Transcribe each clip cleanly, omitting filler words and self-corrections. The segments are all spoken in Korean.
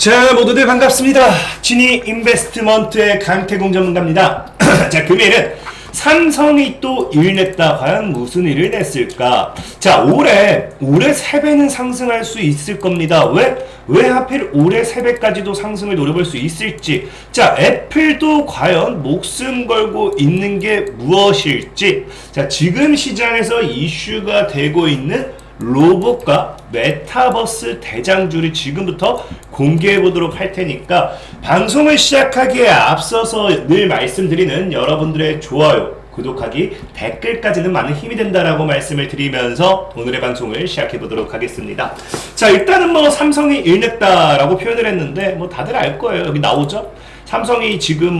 자, 모두들 반갑습니다. 지니 인베스트먼트의 강태공 전문가입니다. 자, 금일은 삼성이 또 일 냈다. 과연 무슨 일을 냈을까? 자, 올해 3배는 상승할 수 있을 겁니다. 왜 하필 올해 3배까지도 상승을 노려볼 수 있을지. 자, 애플도 과연 목숨 걸고 있는 게 무엇일지. 자, 지금 시장에서 이슈가 되고 있는 로봇과 메타버스 대장주를 지금부터 공개해 보도록 할 테니까, 방송을 시작하기에 앞서서 늘 말씀드리는 여러분들의 좋아요, 구독하기, 댓글까지는 많은 힘이 된다라고 말씀을 드리면서 오늘의 방송을 시작해 보도록 하겠습니다. 자, 일단은 삼성이 일 냈다라고 표현을 했는데 다들 알 거예요. 여기 나오죠? 삼성이 지금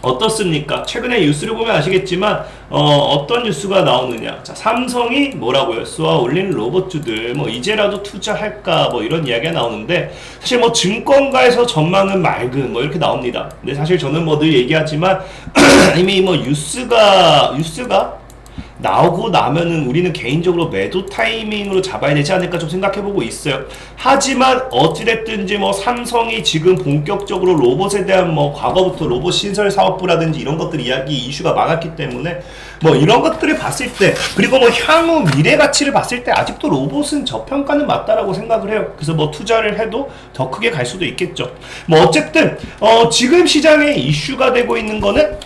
어떻습니까? 최근에 뉴스를 보면 아시겠지만 어떤 뉴스가 나오느냐. 자, 삼성이 뭐라고요? 쏘아 올린 로봇주들 이제라도 투자할까 이런 이야기가 나오는데, 사실 증권가에서 전망은 맑은 이렇게 나옵니다. 근데 사실 저는 늘 얘기하지만 이미 뉴스가 나오고 나면은 우리는 개인적으로 매도 타이밍으로 잡아야 되지 않을까 좀 생각해보고 있어요. 하지만 어찌됐든지 삼성이 지금 본격적으로 로봇에 대한 과거부터 로봇 신설 사업부라든지 이런 것들 이슈가 많았기 때문에 이런 것들을 봤을 때, 그리고 향후 미래 가치를 봤을 때 아직도 로봇은 저평가는 맞다라고 생각을 해요. 그래서 투자를 해도 더 크게 갈 수도 있겠죠. 어쨌든 지금 시장에 이슈가 되고 있는 거는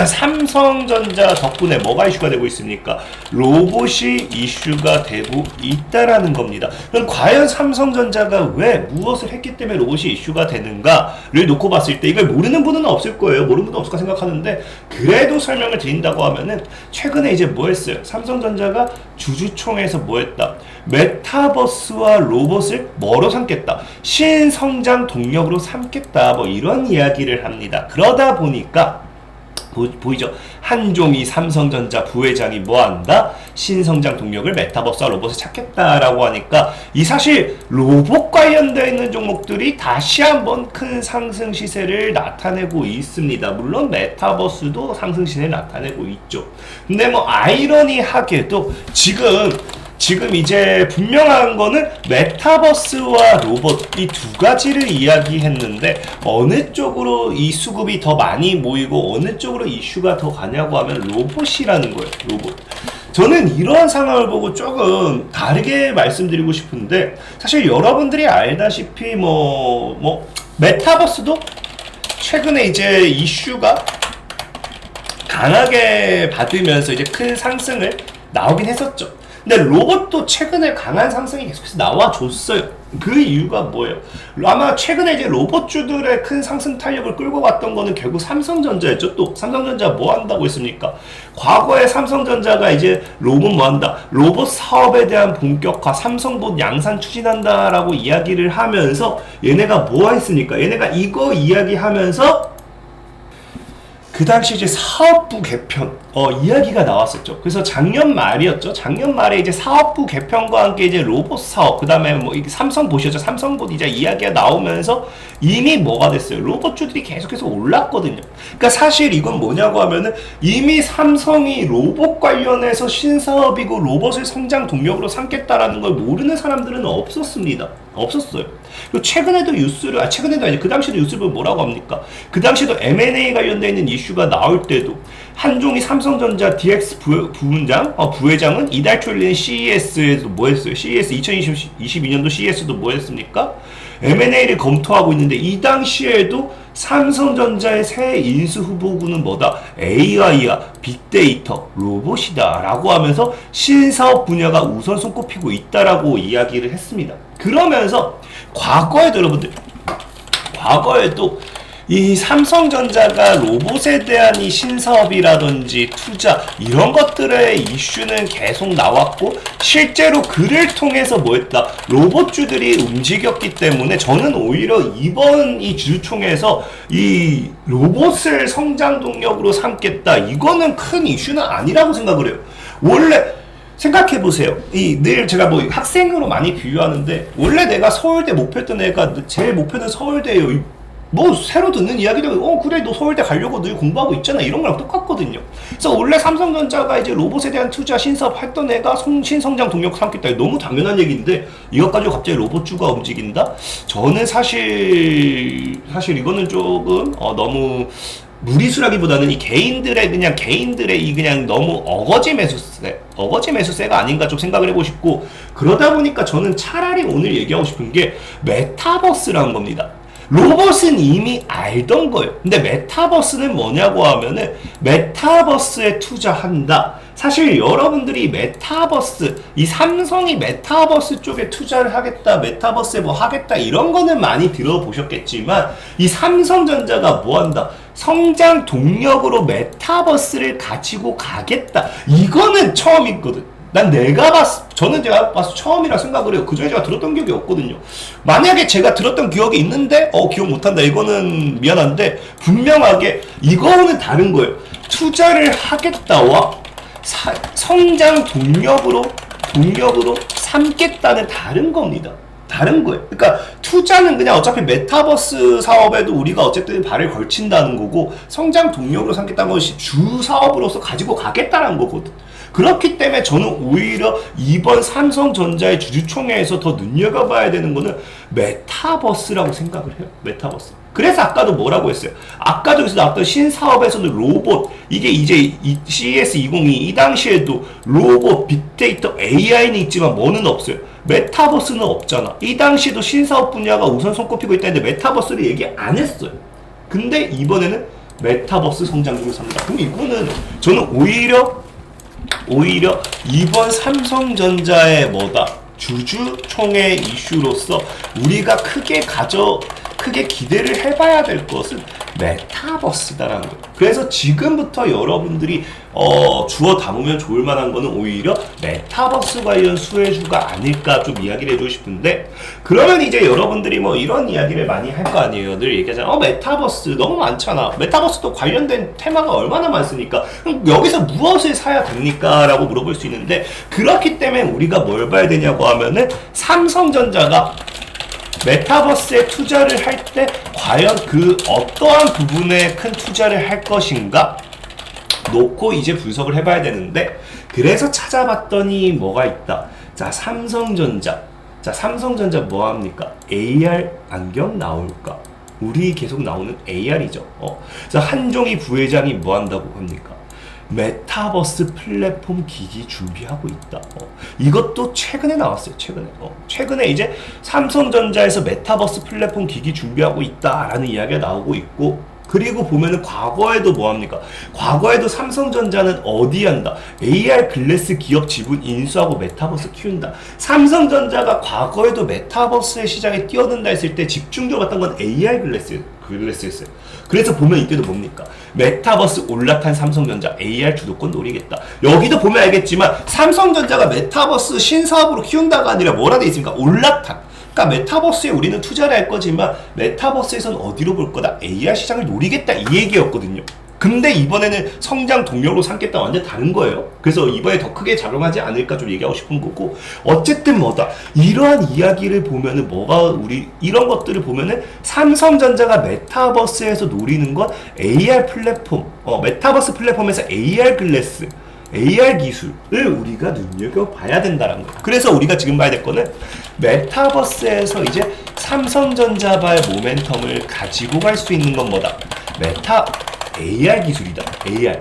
삼성전자 덕분에 뭐가 이슈가 되고 있습니까? 로봇이 이슈가 되고 있다라는 겁니다. 그럼 과연 삼성전자가 왜 무엇을 했기 때문에 로봇이 이슈가 되는가를 놓고 봤을 때, 이걸 모르는 분은 없을 거예요. 모르는 분은 없을까 생각하는데, 그래도 설명을 드린다고 하면은 최근에 이제 뭐 했어요? 삼성전자가 주주총회에서 뭐 했다? 메타버스와 로봇을 뭐로 삼겠다? 신성장 동력으로 삼겠다. 이런 이야기를 합니다. 그러다 보니까 보이죠? 한종희 삼성전자 부회장이 뭐한다? 신성장 동력을 메타버스와 로봇에 찾겠다라고 하니까, 이 사실 로봇 관련되어 있는 종목들이 다시 한번 큰 상승 시세를 나타내고 있습니다. 물론 메타버스도 상승 시세를 나타내고 있죠. 근데 아이러니하게도 지금 이제 분명한 거는 메타버스와 로봇, 이 두 가지를 이야기했는데, 어느 쪽으로 이 수급이 더 많이 모이고 어느 쪽으로 이슈가 더 가냐고 하면 로봇이라는 거예요. 로봇. 저는 이러한 상황을 보고 조금 다르게 말씀드리고 싶은데, 사실 여러분들이 알다시피 메타버스도 최근에 이제 이슈가 강하게 받으면서 이제 큰 상승을 나오긴 했었죠. 근데 로봇도 최근에 강한 상승이 계속해서 나와줬어요. 그 이유가 뭐예요? 아마 최근에 이제 로봇주들의 큰 상승 탄력을 끌고 갔던 거는 결국 삼성전자였죠. 또 삼성전자 뭐 한다고 했습니까? 과거에 삼성전자가 이제 로봇 뭐 한다? 로봇 사업에 대한 본격화, 삼성봇 양산 추진한다라고 이야기를 하면서, 얘네가 뭐 했습니까? 얘네가 이거 이야기하면서 그 당시 이제 사업부 개편 이야기가 나왔었죠. 그래서 작년 말이었죠. 작년 말에 이제 사업부 개편과 함께 이제 로봇 사업, 그 다음에 삼성봇이었죠. 삼성봇 이제 이야기가 나오면서 이미 뭐가 됐어요? 로봇주들이 계속해서 올랐거든요. 그러니까 사실 이건 뭐냐고 하면은, 이미 삼성이 로봇 관련해서 신사업이고 로봇을 성장 동력으로 삼겠다라는 걸 모르는 사람들은 없었습니다. 없었어요. 그리고 최근에도 뉴스를, 최근에도 아니죠. 그 당시도 뉴스를 보면 뭐라고 합니까? 그 당시도 M&A 관련되어 있는 이슈가 나올 때도 한종희 삼성전자 DX 부회장은 이달 초 열리는 CES에서 뭐 했어요? CES 2022년도 CES도 뭐 했습니까? M&A를 검토하고 있는데, 이 당시에도 삼성전자의 새 인수 후보군은 뭐다? AI야, 빅데이터, 로봇이다 라고 하면서 신사업 분야가 우선 손꼽히고 있다라고 이야기를 했습니다. 그러면서 과거에도 여러분들, 과거에도 이 삼성전자가 로봇에 대한 이 신사업이라든지 투자, 이런 것들의 이슈는 계속 나왔고, 실제로 그를 통해서 뭐 했다? 로봇주들이 움직였기 때문에, 저는 오히려 이번 이 주주총회에서 이 로봇을 성장 동력으로 삼겠다, 이거는 큰 이슈는 아니라고 생각을 해요. 원래 생각해보세요. 늘 제가 학생으로 많이 비유하는데, 원래 내가 서울대 목표였던 애가 제일 목표는 서울대예요. 뭐 새로 듣는 이야기도 그래 너 서울대 가려고 늘 공부하고 있잖아 이런 거랑 똑같거든요. 그래서 원래 삼성전자가 이제 로봇에 대한 투자 신사업 했던 애가 신성장 동력 삼겠다 너무 당연한 얘기인데 이것 가지고 갑자기 로봇주가 움직인다? 저는 사실 이거는 조금 너무 무리수라기보다는 이 개인들의 이 그냥 너무 어거지 매수세가 아닌가 좀 생각을 해보고 싶고, 그러다 보니까 저는 차라리 오늘 얘기하고 싶은 게 메타버스라는 겁니다. 로봇은 이미 알던 거예요. 근데 메타버스는 뭐냐고 하면은 메타버스에 투자한다. 사실 여러분들이 메타버스, 이 삼성이 메타버스 쪽에 투자를 하겠다, 메타버스에 뭐 하겠다 이런 거는 많이 들어보셨겠지만 이 삼성전자가 뭐 한다? 성장 동력으로 메타버스를 가지고 가겠다. 이거는 처음 있거든. 저는 제가 봤을 때 처음이라 생각을 해요. 그전에 제가 들었던 기억이 없거든요. 만약에 제가 들었던 기억이 있는데, 기억 못한다. 이거는 미안한데, 분명하게, 이거는 다른 거예요. 투자를 하겠다와 성장 동력으로 삼겠다는 다른 겁니다. 다른 거예요. 그러니까 투자는 그냥 어차피 메타버스 사업에도 우리가 어쨌든 발을 걸친다는 거고, 성장 동력으로 삼겠다는 것이 주 사업으로서 가지고 가겠다는 거거든. 그렇기 때문에 저는 오히려 이번 삼성전자의 주주총회에서 더 눈여겨봐야 되는 거는 메타버스라고 생각을 해요. 메타버스. 그래서 아까도 뭐라고 했어요? 아까도 여기서 나왔던 신사업에서는 로봇, 이게 이제 CES2022 이 당시에도 로봇, 빅데이터, AI는 있지만 뭐는 없어요. 메타버스는 없잖아. 이 당시에도 신사업 분야가 우선 손꼽히고 있다는데 메타버스를 얘기 안 했어요. 근데 이번에는 메타버스 성장률을 삽니다. 그럼 이거는 저는 오히려 이번 삼성전자의 주주총회 이슈로서 우리가 크게 기대를 해봐야 될 것은 메타버스다라는 거예요. 그래서 지금부터 여러분들이 주워 담으면 좋을 만한 거는 오히려 메타버스 관련 수혜주가 아닐까 좀 이야기를 해주고 싶은데, 그러면 이제 여러분들이 뭐 이런 이야기를 많이 할 거 아니에요. 늘 얘기하잖아. 메타버스 너무 많잖아. 메타버스도 관련된 테마가 얼마나 많으니까 그럼 여기서 무엇을 사야 됩니까? 라고 물어볼 수 있는데, 그렇기 때문에 우리가 뭘 봐야 되냐고 하면은 삼성전자가 메타버스에 투자를 할 때 과연 그 어떠한 부분에 큰 투자를 할 것인가 놓고 이제 분석을 해봐야 되는데, 그래서 찾아봤더니 뭐가 있다. 자, 삼성전자 뭐합니까? AR 안경 나올까? 우리 계속 나오는 AR이죠. 그래서 한종희 부회장이 뭐한다고 합니까? 메타버스 플랫폼 기기 준비하고 있다. 이것도 최근에 나왔어요. 최근에 이제 삼성전자에서 메타버스 플랫폼 기기 준비하고 있다라는 이야기가 나오고 있고, 그리고 보면은 과거에도 뭐합니까? 과거에도 삼성전자는 어디 한다? AR 글래스 기업 지분 인수하고 메타버스 키운다. 삼성전자가 과거에도 메타버스의 시장에 뛰어든다 했을 때 집중적으로 봤던 건 AR 글래스였어요. 그래서 보면 이때도 뭡니까? 메타버스 올라탄 삼성전자 AR 주도권 노리겠다. 여기도 보면 알겠지만 삼성전자가 메타버스 신사업으로 키운다가 아니라 뭐라 돼 있습니까? 올라탄. 그러니까 메타버스에 우리는 투자를 할 거지만 메타버스에선 어디로 볼 거다? AR 시장을 노리겠다 이 얘기였거든요. 근데 이번에는 성장 동력으로 삼겠다 완전 다른 거예요. 그래서 이번에 더 크게 작용하지 않을까 좀 얘기하고 싶은 거고, 어쨌든 이러한 이야기를 보면은 이런 것들을 보면은 삼성전자가 메타버스에서 노리는 건 AR 플랫폼, 메타버스 플랫폼에서 AR 글래스, AR 기술을 우리가 눈여겨봐야 된다는 거예요. 그래서 우리가 지금 봐야 될 거는 메타버스에서 이제 삼성전자발 모멘텀을 가지고 갈 수 있는 건 AR 기술이다.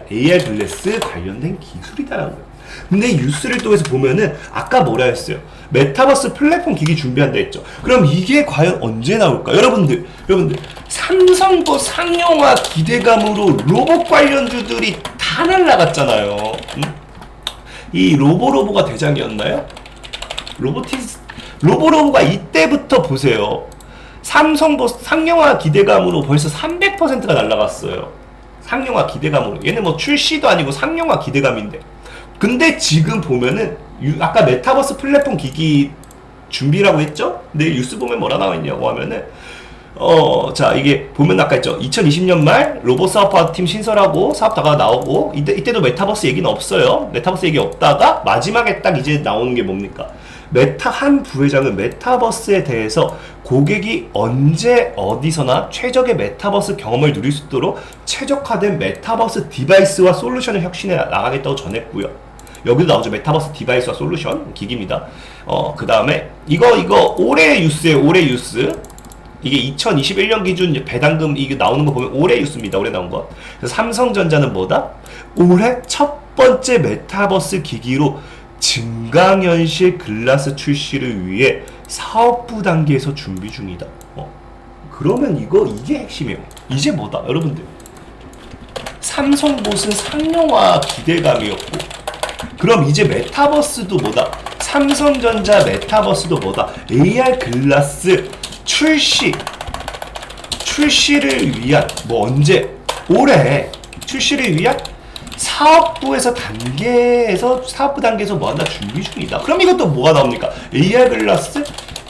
AR 글래스 관련된 기술이다라는 거예요. 근데 뉴스를 통해서 보면은 아까 뭐라 했어요? 메타버스 플랫폼 기기 준비한다 했죠. 그럼 이게 과연 언제 나올까? 여러분들 삼성도 상용화 기대감으로 로봇 관련주들이 다 날라갔잖아요. 이 로보가 대장이었나요? 로보가 이때부터 보세요. 삼성도 상용화 기대감으로 벌써 300%가 날라갔어요. 상용화 기대감으로. 얘는 뭐 출시도 아니고 상용화 기대감인데. 근데 지금 보면은 아까 메타버스 플랫폼 기기 준비라고 했죠? 근데 뉴스 보면 뭐라 나와 있냐고 하면은 자, 이게 보면 아까 했죠. 2020년 말 로봇 사업화팀 신설하고 사업다가 나오고 이때도 메타버스 얘기는 없어요. 메타버스 얘기 없다가 마지막에 딱 이제 나오는 게 뭡니까? 한 부회장은 메타버스에 대해서 고객이 언제 어디서나 최적의 메타버스 경험을 누릴 수 있도록 최적화된 메타버스 디바이스와 솔루션을 혁신해 나가겠다고 전했고요. 여기도 나오죠. 메타버스 디바이스와 솔루션 기기입니다. 그 다음에 이거 올해 뉴스예요. 올해 뉴스. 이게 2021년 기준 배당금 이게 나오는 거 보면 올해 뉴스입니다. 올해 나온 거. 그래서 삼성전자는 뭐다? 올해 첫 번째 메타버스 기기로 증강현실 글라스 출시를 위해 사업부 단계에서 준비 중이다. 그러면 이게 핵심이에요. 이제 뭐다? 여러분들. 삼성봇은 상용화 기대감이었고, 그럼 이제 메타버스도 뭐다? 삼성전자 메타버스도 뭐다? AR 글라스 출시를 위한 언제? 올해 출시를 위한 사업부 단계에서 뭐한다? 준비 중이다. 그럼 이것도 뭐가 나옵니까? AR 글라스?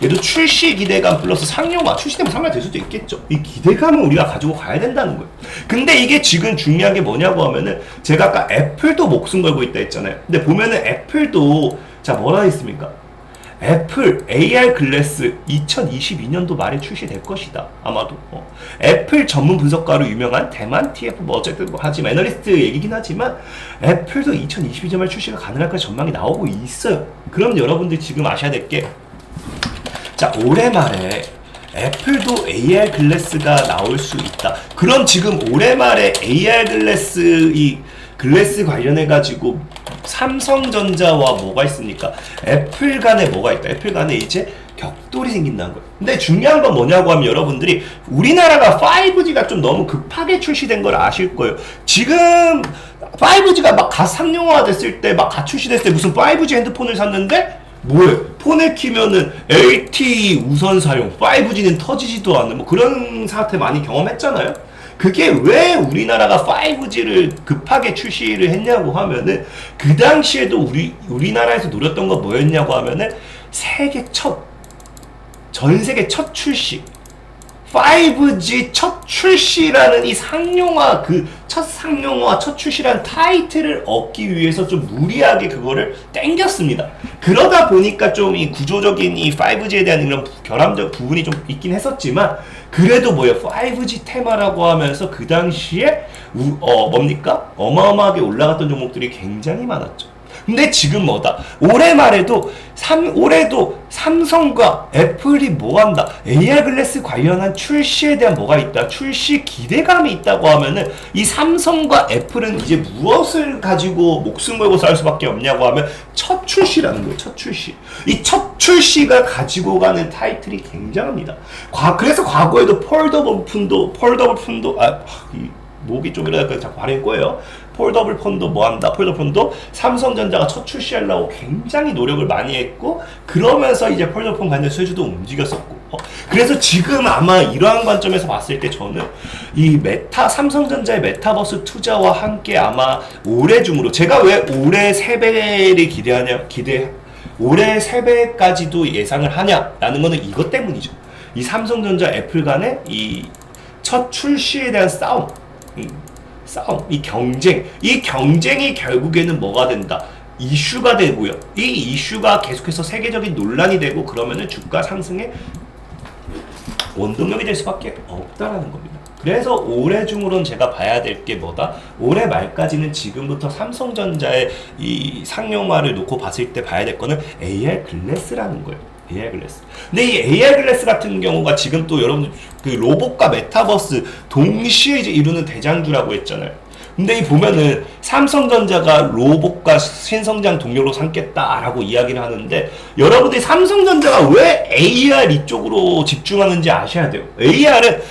얘도 출시 기대감 플러스 상용화. 출시되면 상용화 될 수도 있겠죠. 이 기대감은 우리가 가지고 가야 된다는 거예요. 근데 이게 지금 중요한 게 뭐냐고 하면은, 제가 아까 애플도 목숨 걸고 있다 했잖아요. 근데 보면은 애플도, 자, 뭐라 했습니까? 애플 AR 글래스 2022년도 말에 출시될 것이다. 아마도. 애플 전문 분석가로 유명한 대만 TF 어쨌든 하지만 애널리스트 얘기긴 하지만 애플도 2022년 말 출시가 가능할 까 전망이 나오고 있어요. 그럼 여러분들 지금 아셔야 될 게, 자, 올해 말에 애플도 AR 글래스가 나올 수 있다. 그럼 지금 올해 말에 AR 글래스 관련해가지고 삼성전자와 뭐가 있습니까? 애플 간에 뭐가 있다? 애플 간에 이제 격돌이 생긴다는 거예요. 근데 중요한 건 뭐냐고 하면, 여러분들이 우리나라가 5G가 좀 너무 급하게 출시된 걸 아실 거예요. 지금 5G가 막 가상용화 됐을 때, 막 가출시됐을 때 무슨 5G 핸드폰을 샀는데 뭐예요? 폰을 키면은 LTE 우선 사용, 5G는 터지지도 않는 그런 사태 많이 경험했잖아요. 그게 왜 우리나라가 5G를 급하게 출시를 했냐고 하면은, 그 당시에도 우리나라에서 노렸던 거 뭐였냐고 하면은, 전 세계 첫 출시, 5G 첫 출시라는 이 상용화, 첫 출시라는 타이틀을 얻기 위해서 좀 무리하게 그거를 땡겼습니다. 그러다 보니까 좀 이 구조적인 이 5G에 대한 이런 결함적 부분이 좀 있긴 했었지만, 그래도 5G 테마라고 하면서 그 당시에 어마어마하게 올라갔던 종목들이 굉장히 많았죠. 근데 지금 뭐다? 올해도 삼성과 애플이 뭐한다? AR 글래스 관련한 출시에 대한 뭐가 있다? 출시 기대감이 있다고 하면은, 이 삼성과 애플은 이제 무엇을 가지고 목숨 걸고 살 수밖에 없냐고 하면, 첫 출시라는 거예요. 첫 출시. 이 첫 출시가 가지고 가는 타이틀이 굉장합니다. 그래서 과거에도 폴더블 폰도 목이 좀 이러니까 자꾸 발음이 꼬여요. 폴더블 폰도 뭐한다? 폴더블 폰도 삼성전자가 첫 출시하려고 굉장히 노력을 많이 했고, 그러면서 이제 폴더블 폰 관련 수혜주도 움직였었고, 그래서 지금 아마 이러한 관점에서 봤을 때 저는 이 삼성전자의 메타버스 투자와 함께 아마 올해 중으로, 제가 왜 올해 3배를 올해 3배까지도 예상을 하냐라는 거는 이것 때문이죠. 이 삼성전자 애플 간의 이 첫 출시에 대한 싸움, 이 경쟁이 결국에는 뭐가 된다? 이슈가 되고요. 이 이슈가 계속해서 세계적인 논란이 되고, 그러면은 주가 상승의 원동력이 될 수밖에 없다라는 겁니다. 그래서 올해 중으로는 제가 봐야 될 게 뭐다? 올해 말까지는 지금부터 삼성전자의 이 상용화를 놓고 봤을 때 봐야 될 거는 AR 글래스라는 거예요. AR 글래스. 근데 이 AR 글래스 같은 경우가 지금 또 여러분 그 로봇과 메타버스 동시에 이제 이루는 대장주라고 했잖아요. 근데 이 보면은 삼성전자가 로봇과 신성장 동력으로 삼겠다라고 이야기를 하는데, 여러분들이 삼성전자가 왜 AR 이쪽으로 집중하는지 아셔야 돼요. AR은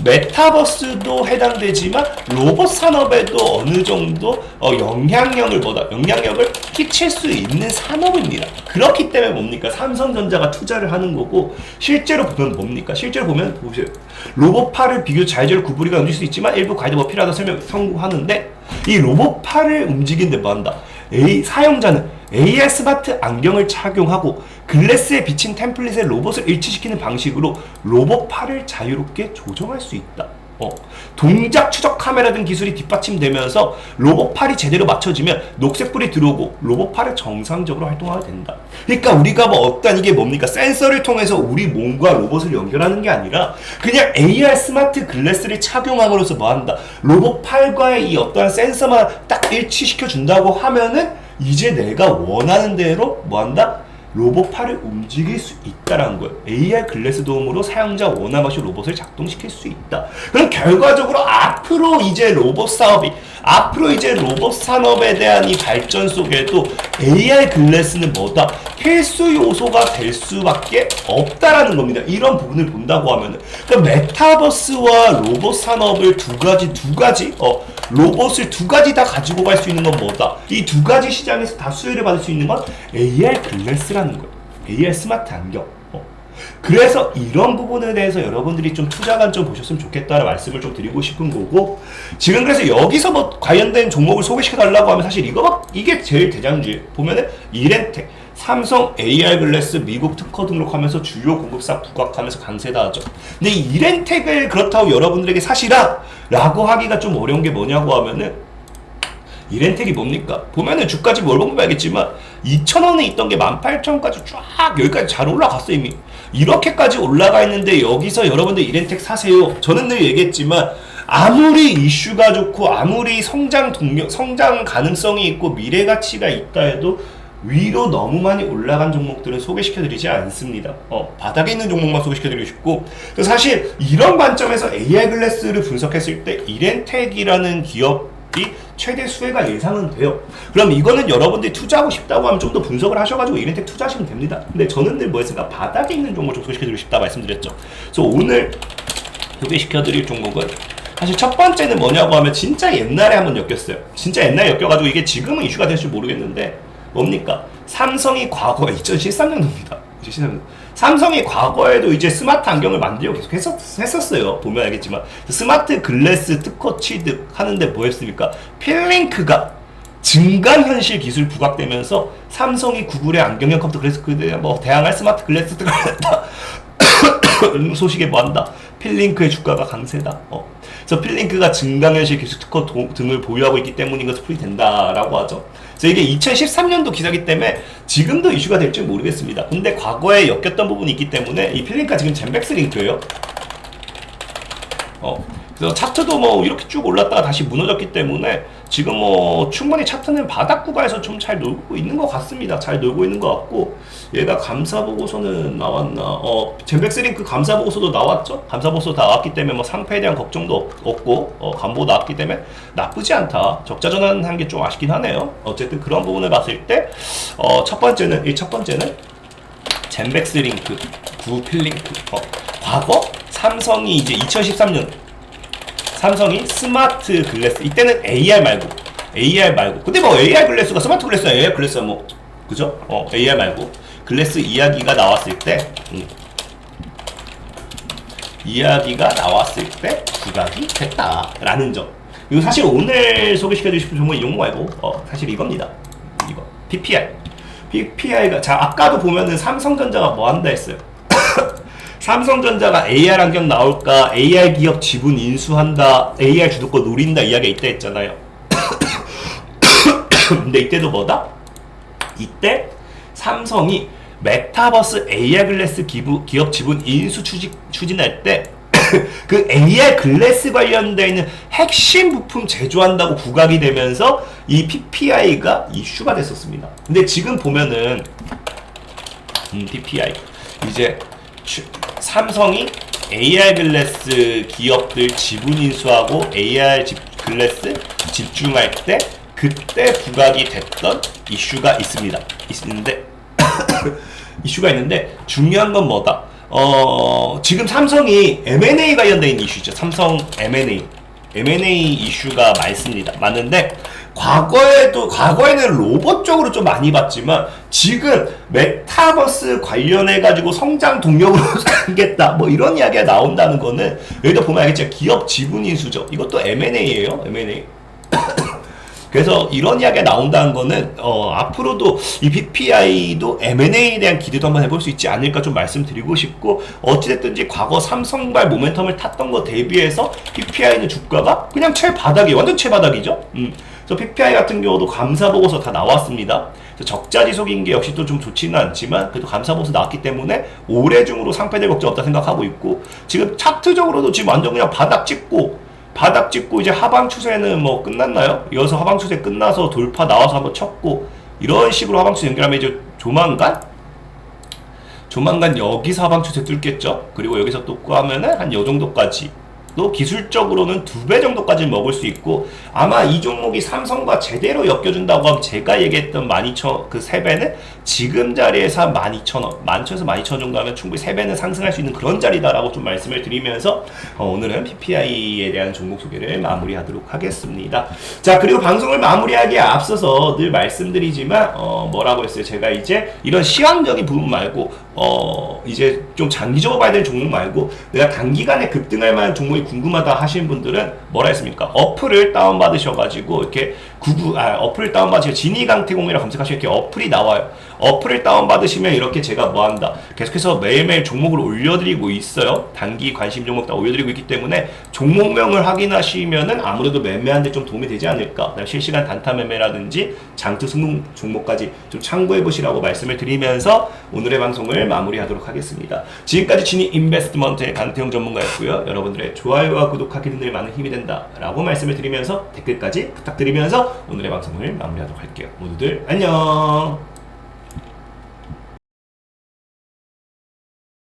메타버스도 해당되지만 로봇 산업에도 어느 정도 영향력을 끼칠 수 있는 산업입니다. 그렇기 때문에 뭡니까? 삼성전자가 투자를 하는 거고, 실제로 보면 뭡니까? 보세요. 로봇팔을 비교 자유자재로 구부리가 움직일 수 있지만 일부 가이드 뭐 필요하다 선고하는데, 이 로봇팔을 움직이는데 뭐한다? 사용자는 AR 스마트 안경을 착용하고 글래스에 비친 템플릿의 로봇을 일치시키는 방식으로 로봇팔을 자유롭게 조정할 수 있다. 동작 추적 카메라 등 기술이 뒷받침되면서 로봇팔이 제대로 맞춰지면 녹색불이 들어오고 로봇팔은 정상적으로 활동하게 된다. 그러니까 우리가 뭐 어떤 이게 뭡니까? 센서를 통해서 우리 몸과 로봇을 연결하는 게 아니라 그냥 AR 스마트 글래스를 착용함으로써 뭐한다? 로봇팔과의 이 어떠한 센서만 딱 일치시켜 준다고 하면은 이제 내가 원하는 대로 뭐한다? 로봇팔을 움직일 수 있다라는 거예요. AR 글래스 도움으로 사용자 원함 없이 로봇을 작동시킬 수 있다. 그럼 결과적으로 앞으로 이제 로봇 산업에 대한 이 발전 속에도 AR 글래스는 뭐다? 필수 요소가 될 수밖에 없다라는 겁니다. 이런 부분을 본다고 하면은 그러니까 메타버스와 로봇 산업을 두 가지 로봇을 두 가지 다 가지고 갈 수 있는 건 뭐다? 이 두 가지 시장에서 다 수혜를 받을 수 있는 건 AR 글래스라는 거예요. AR 스마트 안경. 그래서 이런 부분에 대해서 여러분들이 좀 투자관 좀 보셨으면 좋겠다는 말씀을 좀 드리고 싶은 거고, 지금 그래서 여기서 뭐 관련된 종목을 소개시켜 달라고 하면 사실 이게 제일 대장주예요. 보면은 이렌텍, 삼성 AR 글래스 미국 특허 등록하면서 주요 공급사 부각하면서 강세다 하죠. 근데 이 이렌텍을 그렇다고 여러분들에게 사시라 라고 하기가 좀 어려운 게 뭐냐고 하면은, 이렌텍이 뭡니까? 보면은 주가지 뭘 보면 알겠지만 2,000원에 있던 게 18,000원까지 쫙 여기까지 잘 올라갔어. 이미 이렇게까지 올라가 있는데 여기서 여러분들 이렌텍 사세요. 저는 늘 얘기했지만 아무리 이슈가 좋고 아무리 성장 가능성이 있고 미래 가치가 있다 해도 위로 너무 많이 올라간 종목들은 소개시켜드리지 않습니다. 바닥에 있는 종목만 소개시켜드리고 싶고, 그래서 사실 이런 관점에서 AR 글래스를 분석했을 때 이렌텍이라는 기업이 최대 수혜가 예상은 돼요. 그럼 이거는 여러분들이 투자하고 싶다고 하면 좀 더 분석을 하셔가지고 이렌텍 투자하시면 됩니다. 근데 저는 늘 뭐 했을까? 바닥에 있는 종목 좀 소개시켜드리고 싶다 말씀드렸죠. 그래서 오늘 소개시켜드릴 종목은 사실 첫 번째는 뭐냐고 하면 진짜 옛날에 한번 엮였어요. 진짜 옛날에 엮여가지고 이게 지금은 이슈가 될지 모르겠는데 뭡니까? 삼성이 과거에 2013년도입니다. 2013년도. 삼성이 과거에도 이제 스마트 안경을 만들려고 계속 했었어요. 보면 알겠지만 스마트 글래스 특허 취득하는데 뭐 했습니까? 필링크가 증강현실 기술 부각되면서 삼성이 구글의 안경형 컴퓨터 그래서 그때 뭐 대항할 스마트 글래스 특허를 했다. 소식에 뭐한다? 필링크의 주가가 강세다. 그래서 필링크가 증강현실 기술 특허 등을 보유하고 있기 때문인 것을 풀이된다라고 하죠. 그래서 이게 2013년도 기사기 때문에 지금도 이슈가 될지 모르겠습니다. 근데 과거에 엮였던 부분이 있기 때문에 이 필링크가 지금 젠백스 링크예요. 그래서 차트도 뭐 이렇게 쭉 올랐다가 다시 무너졌기 때문에 지금 뭐 충분히 차트는 바닥 구간에서 좀 잘 놀고 있는 것 같습니다. 잘 놀고 있는 것 같고, 얘가 감사 보고서는 나왔나? 젠백스 링크 감사 보고서도 나왔죠. 감사 보고서 다 나왔기 때문에 뭐 상패에 대한 걱정도 없고 간보 나왔기 때문에 나쁘지 않다. 적자 전환한 게 좀 아쉽긴 하네요. 어쨌든 그런 부분을 봤을 때 첫 번째는 젠백스 링크, 구필링크. 과거 삼성이 이제 2013년 삼성이 스마트 글래스, 이때는 AR 말고 근데 뭐 AR 글래스가 스마트 글래스야 AR 글래스야 뭐 그죠? AR 말고 글래스 이야기가 나왔을 때 부각이 됐다라는 점. 이거 사실 오늘 소개시켜드리고 싶은 종목이 이거 말고 사실 이겁니다. 이거 PPI가 자 아까도 보면은 삼성전자가 뭐 한다 했어요. 삼성전자가 AR 안경 나올까, AR 기업 지분 인수한다, AR 주도권 노린다 이야기가 있다 했잖아요. 근데 이때도 뭐다? 이때 삼성이 메타버스 AR 글래스 기업 지분 인수 추진할 때 그 AR 글래스 관련되어 있는 핵심 부품 제조한다고 부각이 되면서 이 PPI가 이슈가 됐었습니다. 근데 지금 보면은 PPI 이제 삼성이 AR 글래스 기업들 지분 인수하고 AR 글래스 집중할 때 그때 부각이 됐던 이슈가 있는데 중요한 건 뭐다? 지금 삼성이 M&A 관련된 이슈죠. 삼성 M&A 이슈가 많은데 과거에는 로봇 쪽으로 좀 많이 봤지만 지금 메타버스 관련해가지고 성장 동력으로 가겠다 뭐 이런 이야기가 나온다는 거는 여기도 보면 알겠지만 기업 지분 인수죠. 이것도 M&A예요. M&A. 그래서 이런 이야기가 나온다는 거는 앞으로도 이 PPI도 M&A에 대한 기대도 한번 해볼 수 있지 않을까 좀 말씀드리고 싶고, 어찌됐든지 과거 삼성발 모멘텀을 탔던 거 대비해서 PPI는 주가가 그냥 최바닥이 완전 최바닥이죠. 그래서 PPI 같은 경우도 감사보고서 다 나왔습니다. 적자 지속인 게 역시 또 좀 좋지는 않지만 그래도 감사보고서 나왔기 때문에 올해 중으로 상패될 걱정 없다 생각하고 있고, 지금 차트적으로도 지금 완전 그냥 바닥 찍고 이제 하방 추세는 뭐 끝났나요? 이어서 하방 추세 끝나서 돌파 나와서 한번 쳤고, 이런 식으로 하방 추세 연결하면 이제 조만간 여기서 하방 추세 뚫겠죠. 그리고 여기서 또 하면은 한 요 정도까지, 또 기술적으로는 2배 정도까지 먹을 수 있고, 아마 이 종목이 삼성과 제대로 엮여준다고 하면 제가 얘기했던 12,000, 그 3배는 지금 자리에서 한 12,000원, 11,000에서 12,000원 정도 하면 충분히 3배는 상승할 수 있는 그런 자리다라고 좀 말씀을 드리면서 오늘은 PPI에 대한 종목 소개를 마무리하도록 하겠습니다. 자, 그리고 방송을 마무리하기에 앞서서 늘 말씀드리지만 뭐라고 했어요? 제가 이제 이런 시황적인 부분 말고 이제 좀 장기적으로 봐야 되는 종목 말고 내가 단기간에 급등할 만한 종목이 궁금하다 하시는 분들은 뭐라 했습니까? 어플을 다운받으셔가지고 이렇게 어플을 다운받으시면 진이강태공이라 검색하시면 이렇게 어플이 나와요. 어플을 다운받으시면 이렇게 제가 뭐한다 계속해서 매일매일 종목을 올려드리고 있어요. 단기 관심 종목 다 올려드리고 있기 때문에 종목명을 확인하시면은 아무래도 매매하는데 좀 도움이 되지 않을까. 실시간 단타 매매라든지 장투 승용 종목까지 좀 참고해 보시라고 말씀을 드리면서 오늘의 방송을 마무리하도록 하겠습니다. 지금까지 진이 인베스트먼트의 강태용 전문가였고요. 여러분들의 좋아요와 구독하기는 늘 많은 힘이 된다 라고 말씀을 드리면서 댓글까지 부탁드리면서 오늘의 방송을 마무리하도록 할게요. 모두들 안녕.